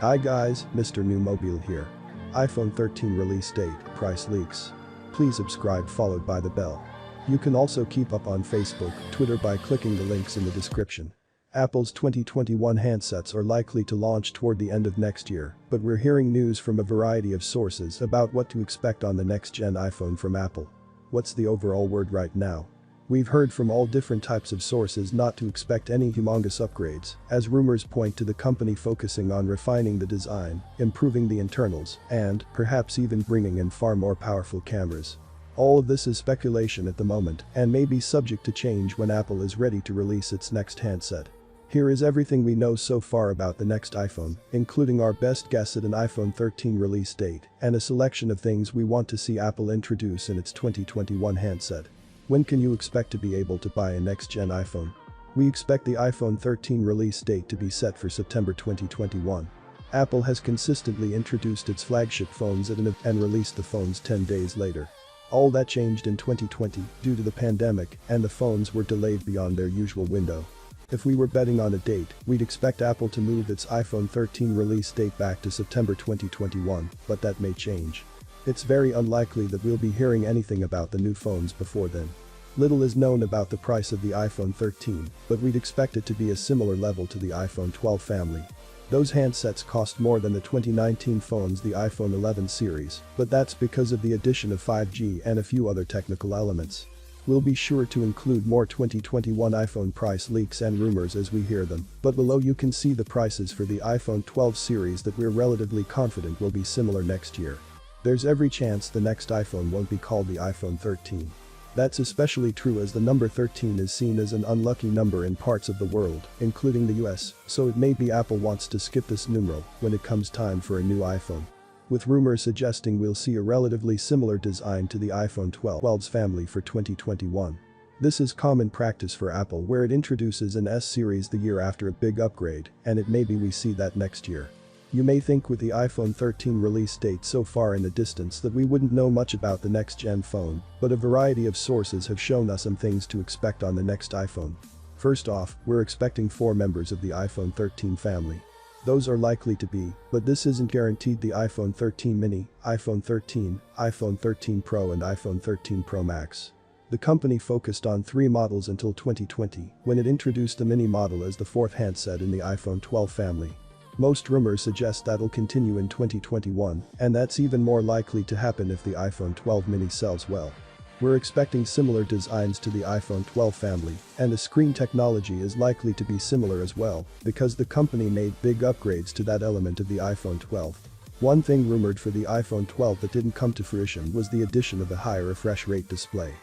Hi guys, Mr. New Mobile here. iPhone 13 release date, price leaks. Please subscribe followed by the bell. You can also keep up on Facebook, Twitter by clicking the links in the description. Apple's 2021 handsets are likely to launch toward the end of next year, but we're hearing news from a variety of sources about what to expect on the next-gen iPhone from Apple. What's the overall word right now? We've heard from all different types of sources not to expect any humongous upgrades, as rumors point to the company focusing on refining the design, improving the internals, and, perhaps even bringing in far more powerful cameras. All of this is speculation at the moment and may be subject to change when Apple is ready to release its next handset. Here is everything we know so far about the next iPhone, including our best guess at an iPhone 13 release date and a selection of things we want to see Apple introduce in its 2021 handset. When can you expect to be able to buy a next-gen iPhone? We expect the iPhone 13 release date to be set for September 2021. Apple has consistently introduced its flagship phones at an event and released the phones 10 days later. All that changed in 2020 due to the pandemic, and the phones were delayed beyond their usual window. If we were betting on a date, we'd expect Apple to move its iPhone 13 release date back to September 2021, but that may change. It's very unlikely that we'll be hearing anything about the new phones before then. Little is known about the price of the iPhone 13, but we'd expect it to be a similar level to the iPhone 12 family. Those handsets cost more than the 2019 phones, the iPhone 11 series, but that's because of the addition of 5G and a few other technical elements. We'll be sure to include more 2021 iPhone price leaks and rumors as we hear them, but below you can see the prices for the iPhone 12 series that we're relatively confident will be similar next year. There's every chance the next iPhone won't be called the iPhone 13. That's especially true as the number 13 is seen as an unlucky number in parts of the world, including the US, so it may be Apple wants to skip this numeral when it comes time for a new iPhone. With rumors suggesting we'll see a relatively similar design to the iPhone 12's family for 2021. This is common practice for Apple, where it introduces an S series the year after a big upgrade, and it may be we see that next year. You may think with the iPhone 13 release date so far in the distance that we wouldn't know much about the next-gen phone, but a variety of sources have shown us some things to expect on the next iPhone. First off, we're expecting 4 members of the iPhone 13 family. Those are likely to be, but this isn't guaranteed, the iPhone 13 mini, iPhone 13, iPhone 13 Pro and iPhone 13 Pro Max. The company focused on 3 models until 2020, when it introduced the mini model as the 4th handset in the iPhone 12 family. Most rumors suggest that'll continue in 2021, and that's even more likely to happen if the iPhone 12 mini sells well. We're expecting similar designs to the iPhone 12 family, and the screen technology is likely to be similar as well, because the company made big upgrades to that element of the iPhone 12. One thing rumored for the iPhone 12 that didn't come to fruition was the addition of a higher refresh rate display.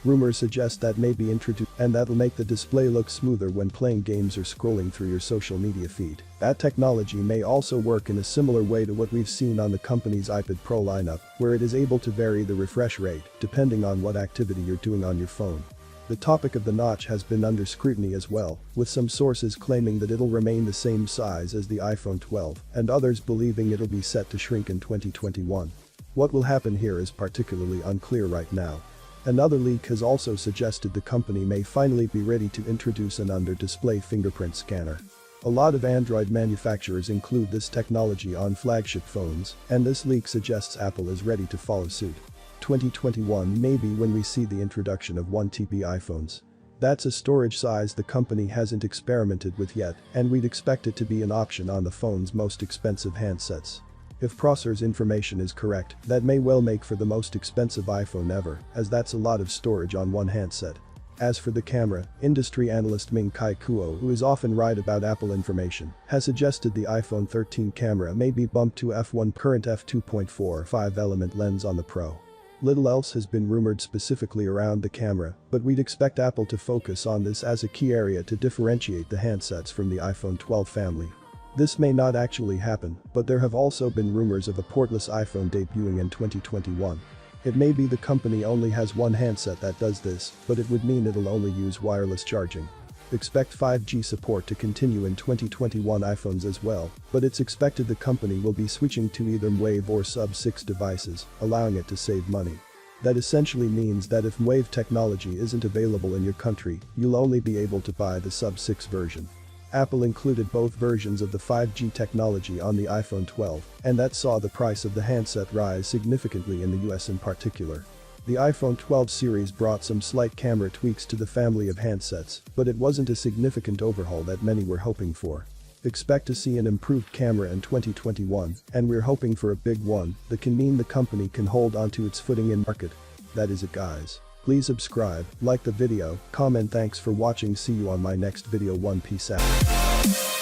Rumors suggest that may be introduced, and that'll make the display look smoother when playing games or scrolling through your social media feed. That technology may also work in a similar way to what we've seen on the company's iPad Pro lineup, where it is able to vary the refresh rate depending on what activity you're doing on your phone. The topic of the notch has been under scrutiny as well, with some sources claiming that it'll remain the same size as the iPhone 12 and others believing it'll be set to shrink in 2021. What will happen here is particularly unclear right now. Another leak has also suggested the company may finally be ready to introduce an under-display fingerprint scanner. A lot of Android manufacturers include this technology on flagship phones, and this leak suggests Apple is ready to follow suit. 2021 may be when we see the introduction of 1TB iPhones. That's a storage size the company hasn't experimented with yet, and we'd expect it to be an option on the phone's most expensive handsets. If Prosser's information is correct, that may well make for the most expensive iPhone ever, as that's a lot of storage on one handset. As for the camera, industry analyst Ming-Chi Kuo, who is often right about Apple information, has suggested the iPhone 13 camera may be bumped to f1 current f2.4 5-element lens on the Pro. Little else has been rumored specifically around the camera, but we'd expect Apple to focus on this as a key area to differentiate the handsets from the iPhone 12 family. This may not actually happen, but there have also been rumors of a portless iPhone debuting in 2021. It may be the company only has one handset that does this, but it would mean it'll only use wireless charging. Expect 5G support to continue in 2021 iPhones as well, but it's expected the company will be switching to either Wave or Sub-6 devices, allowing it to save money. That essentially means that if Wave technology isn't available in your country, you'll only be able to buy the Sub-6 version. Apple included both versions of the 5G technology on the iPhone 12, and that saw the price of the handset rise significantly in the US in particular. The iPhone 12 series brought some slight camera tweaks to the family of handsets, but it wasn't a significant overhaul that many were hoping for. Expect to see an improved camera in 2021, and we're hoping for a big one that can mean the company can hold onto its footing in market. That is it, guys. Please subscribe, like the video, comment. Thanks for watching. See you on my next video. One peace out.